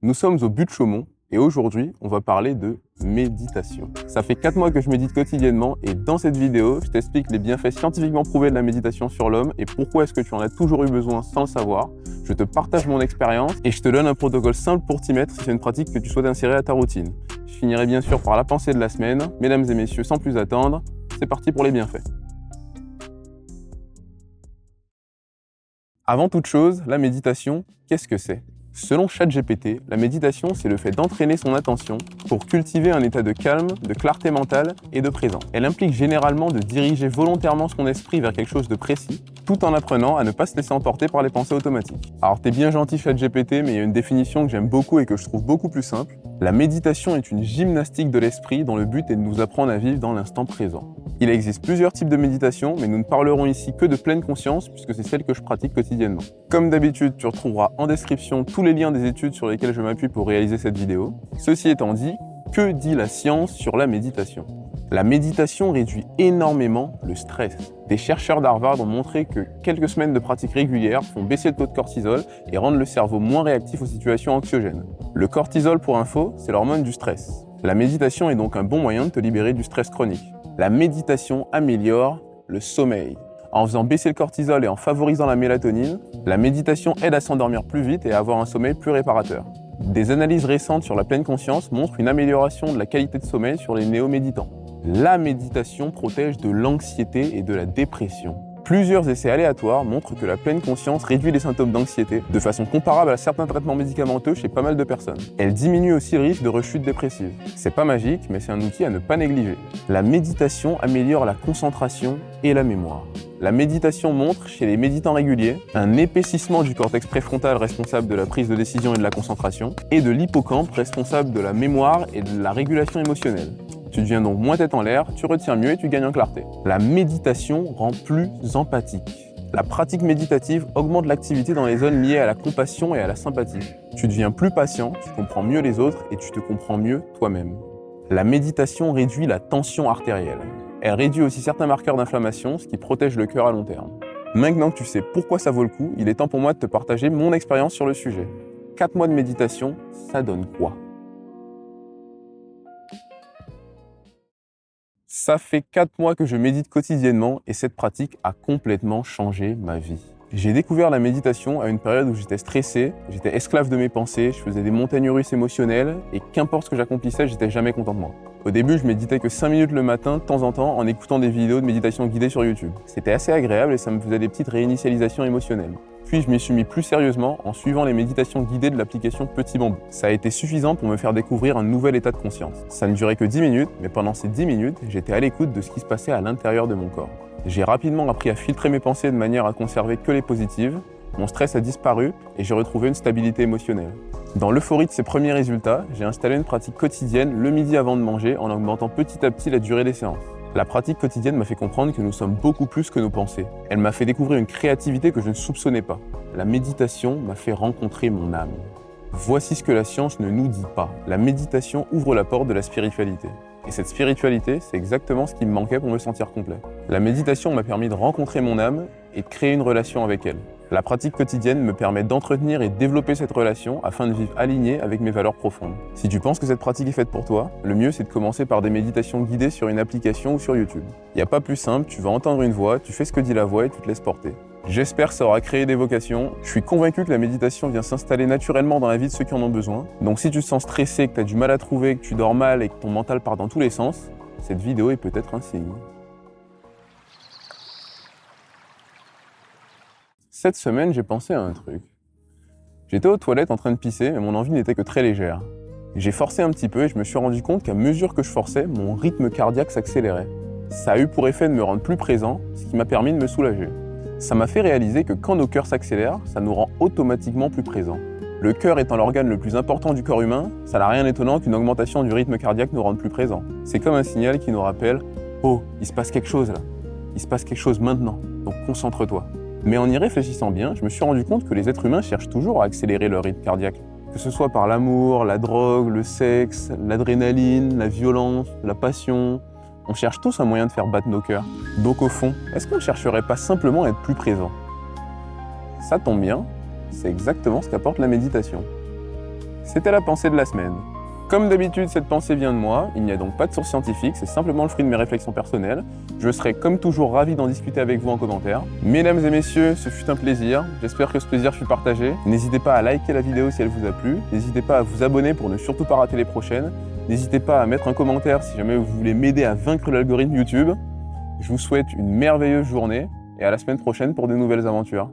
Nous sommes au but de Chaumont et aujourd'hui, on va parler de méditation. Ça fait 4 mois que je médite quotidiennement et dans cette vidéo, je t'explique les bienfaits scientifiquement prouvés de la méditation sur l'homme et pourquoi est-ce que tu en as toujours eu besoin sans le savoir. Je te partage mon expérience et je te donne un protocole simple pour t'y mettre si c'est une pratique que tu souhaites insérer à ta routine. Je finirai bien sûr par la pensée de la semaine. Mesdames et messieurs, sans plus attendre, c'est parti pour les bienfaits. Avant toute chose, la méditation, qu'est-ce que c'est ? Selon ChatGPT, la méditation, c'est le fait d'entraîner son attention pour cultiver un état de calme, de clarté mentale et de présence. Elle implique généralement de diriger volontairement son esprit vers quelque chose de précis, tout en apprenant à ne pas se laisser emporter par les pensées automatiques. Alors t'es bien gentil ChatGPT, mais il y a une définition que j'aime beaucoup et que je trouve beaucoup plus simple. La méditation est une gymnastique de l'esprit dont le but est de nous apprendre à vivre dans l'instant présent. Il existe plusieurs types de méditation, mais nous ne parlerons ici que de pleine conscience puisque c'est celle que je pratique quotidiennement. Comme d'habitude, tu retrouveras en description tous les liens des études sur lesquelles je m'appuie pour réaliser cette vidéo. Ceci étant dit, que dit la science sur la méditation ? La méditation réduit énormément le stress. Des chercheurs d'Harvard ont montré que quelques semaines de pratique régulière font baisser le taux de cortisol et rendent le cerveau moins réactif aux situations anxiogènes. Le cortisol, pour info, c'est l'hormone du stress. La méditation est donc un bon moyen de te libérer du stress chronique. La méditation améliore le sommeil. En faisant baisser le cortisol et en favorisant la mélatonine, la méditation aide à s'endormir plus vite et à avoir un sommeil plus réparateur. Des analyses récentes sur la pleine conscience montrent une amélioration de la qualité de sommeil sur les néo-méditants. La méditation protège de l'anxiété et de la dépression. Plusieurs essais aléatoires montrent que la pleine conscience réduit les symptômes d'anxiété de façon comparable à certains traitements médicamenteux chez pas mal de personnes. Elle diminue aussi le risque de rechute dépressive. C'est pas magique, mais c'est un outil à ne pas négliger. La méditation améliore la concentration et la mémoire. La méditation montre, chez les méditants réguliers, un épaississement du cortex préfrontal responsable de la prise de décision et de la concentration, et de l'hippocampe responsable de la mémoire et de la régulation émotionnelle. Tu deviens donc moins tête en l'air, tu retiens mieux et tu gagnes en clarté. La méditation rend plus empathique. La pratique méditative augmente l'activité dans les zones liées à la compassion et à la sympathie. Tu deviens plus patient, tu comprends mieux les autres et tu te comprends mieux toi-même. La méditation réduit la tension artérielle. Elle réduit aussi certains marqueurs d'inflammation, ce qui protège le cœur à long terme. Maintenant que tu sais pourquoi ça vaut le coup, il est temps pour moi de te partager mon expérience sur le sujet. 4 mois de méditation, ça donne quoi ? Ça fait 4 mois que je médite quotidiennement et cette pratique a complètement changé ma vie. J'ai découvert la méditation à une période où j'étais stressé, j'étais esclave de mes pensées, je faisais des montagnes russes émotionnelles et qu'importe ce que j'accomplissais, j'étais jamais content de moi. Au début, je méditais que 5 minutes le matin, de temps en temps, en écoutant des vidéos de méditation guidée sur YouTube. C'était assez agréable et ça me faisait des petites réinitialisations émotionnelles. Puis je m'y suis mis plus sérieusement en suivant les méditations guidées de l'application Petit Bambou. Ça a été suffisant pour me faire découvrir un nouvel état de conscience. Ça ne durait que 10 minutes, mais pendant ces 10 minutes, j'étais à l'écoute de ce qui se passait à l'intérieur de mon corps. J'ai rapidement appris à filtrer mes pensées de manière à conserver que les positives, mon stress a disparu et j'ai retrouvé une stabilité émotionnelle. Dans l'euphorie de ces premiers résultats, j'ai installé une pratique quotidienne le midi avant de manger en augmentant petit à petit la durée des séances. La pratique quotidienne m'a fait comprendre que nous sommes beaucoup plus que nos pensées. Elle m'a fait découvrir une créativité que je ne soupçonnais pas. La méditation m'a fait rencontrer mon âme. Voici ce que la science ne nous dit pas. La méditation ouvre la porte de la spiritualité. Et cette spiritualité, c'est exactement ce qui me manquait pour me sentir complet. La méditation m'a permis de rencontrer mon âme et de créer une relation avec elle. La pratique quotidienne me permet d'entretenir et de développer cette relation afin de vivre aligné avec mes valeurs profondes. Si tu penses que cette pratique est faite pour toi, le mieux c'est de commencer par des méditations guidées sur une application ou sur YouTube. Il n'y a pas plus simple, tu vas entendre une voix, tu fais ce que dit la voix et tu te laisses porter. J'espère que ça aura créé des vocations. Je suis convaincu que la méditation vient s'installer naturellement dans la vie de ceux qui en ont besoin. Donc si tu te sens stressé, que tu as du mal à trouver, que tu dors mal et que ton mental part dans tous les sens, cette vidéo est peut-être un signe. Cette semaine, j'ai pensé à un truc. J'étais aux toilettes en train de pisser, mais mon envie n'était que très légère. J'ai forcé un petit peu et je me suis rendu compte qu'à mesure que je forçais, mon rythme cardiaque s'accélérait. Ça a eu pour effet de me rendre plus présent, ce qui m'a permis de me soulager. Ça m'a fait réaliser que quand nos cœurs s'accélèrent, ça nous rend automatiquement plus présents. Le cœur étant l'organe le plus important du corps humain, ça n'a rien d'étonnant qu'une augmentation du rythme cardiaque nous rende plus présents. C'est comme un signal qui nous rappelle « Oh, il se passe quelque chose là, il se passe quelque chose maintenant, donc concentre-toi ». Mais en y réfléchissant bien, je me suis rendu compte que les êtres humains cherchent toujours à accélérer leur rythme cardiaque. Que ce soit par l'amour, la drogue, le sexe, l'adrénaline, la violence, la passion, on cherche tous un moyen de faire battre nos cœurs. Donc au fond, est-ce qu'on ne chercherait pas simplement à être plus présent ? Ça tombe bien, c'est exactement ce qu'apporte la méditation. C'était la pensée de la semaine. Comme d'habitude, cette pensée vient de moi, il n'y a donc pas de source scientifique, c'est simplement le fruit de mes réflexions personnelles. Je serai comme toujours ravi d'en discuter avec vous en commentaire. Mesdames et messieurs, ce fut un plaisir, j'espère que ce plaisir fut partagé. N'hésitez pas à liker la vidéo si elle vous a plu, n'hésitez pas à vous abonner pour ne surtout pas rater les prochaines, n'hésitez pas à mettre un commentaire si jamais vous voulez m'aider à vaincre l'algorithme YouTube. Je vous souhaite une merveilleuse journée et à la semaine prochaine pour de nouvelles aventures.